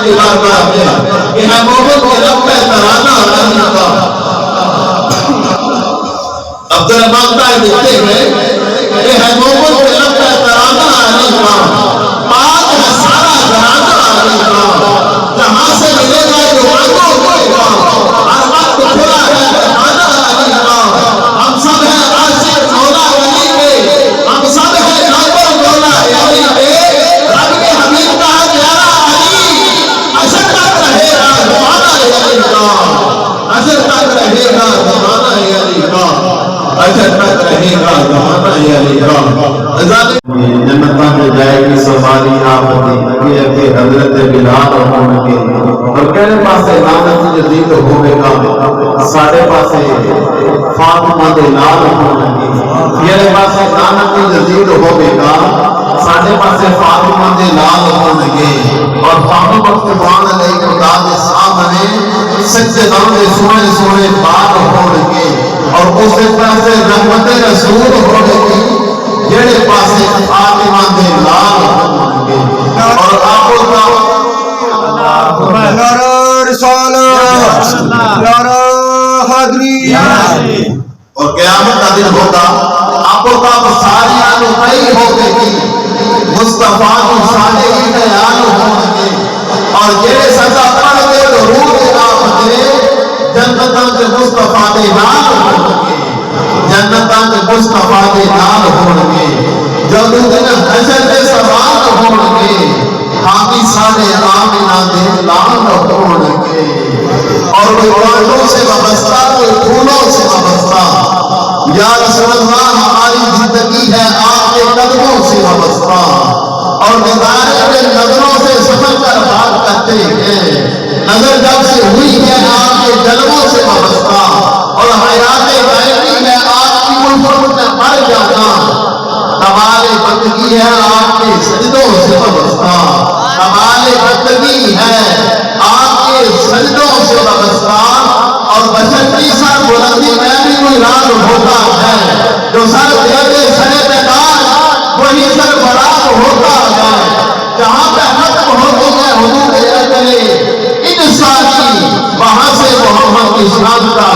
کی بارگاہ میں کہ ہے محبت کے رب میں ترانہ علی کا۔ عبدالرحمن صاحب لکھتے ہیں کہ ہے محبت کے رب میں ترانہ علی کا، پاک ہے سارا گھرانہ علی کا، جہاں سے ملے گا جو مانگو ملے گا، ہر وقت کھلا ہے خانہ علی کا۔ ہم سب ہیں عاشق مولا علی کے، ہم سب ہیں نوکر مولا علی کے، رب کے حبیب کا پیارا علی حشر تک رہے گا زمانہ علی کا، حشر تک رہے گا زمانہ علی کا، حشر تک رہے گا زمانہ علی کا۔ جنتاں میں جائے گی سواری آفتی یہ کہ حضرت بلال ہون کے اور کہنے پاسے لعنت جدید ہوئے گا سارے پاسے فاطمہ دے لال ہون کے یہ پاسے لعنت جدید ہوئے گا سارے پاسے فاطمہ دے لال ہون کے اور فاطمہ بختوان علیہ خدا کے سامنے سچے نام دے سونے سونے بات ہون کے اور اس پاسے رحمت رسول ہون کے جڑے پاسے فاطمہ دے لال ہونگے اور آپو کا نعرہ رسالت نعرہ حیدری اور قیامت کا دن ہوگا آپو کا ساری آنو کئی ہوگے گی مصطفیٰ کو سارے ہی دیان ہونگے اور جڑے سزا پڑھ دے روح آپ دے جنتاں کے مصطفیٰ دے نال ہونگے جنتاں کے مصطفیٰ دے نال ہونگے جدو دن حشر دے سوال ہونگے حامی سارے آمینہ دے لال ہونگے اور کوئی پانڈوں سے وابستہ کوئی پھولوں سے وابستہ یا رسول اللہ ہماری زندگی ہے آپ کے قدموں سے وابستہ اور نظارے کے نظروں سے سفر کر بات کرتے ہیں نظر جب سے ہوئی ہے آپ کے جلووں سے وابستہ اور حیات غیبی ہے آپ کی الفت میں مر جانا کمال بندگی ہے آپ کے سجدوں سے وابستہ کمال بندگی ہے آپ کے سجدوں سے وابستہ اور بشر کی سر بلندی میں بھی کوئی راز ہوتا ہے جو سر دیتے سرے پہ تاج وہی سر براب ہوتا ہے جہاں پہ ختم ہوتی ہے حدود اجلے انسانی وہاں سے محمد کی شان کا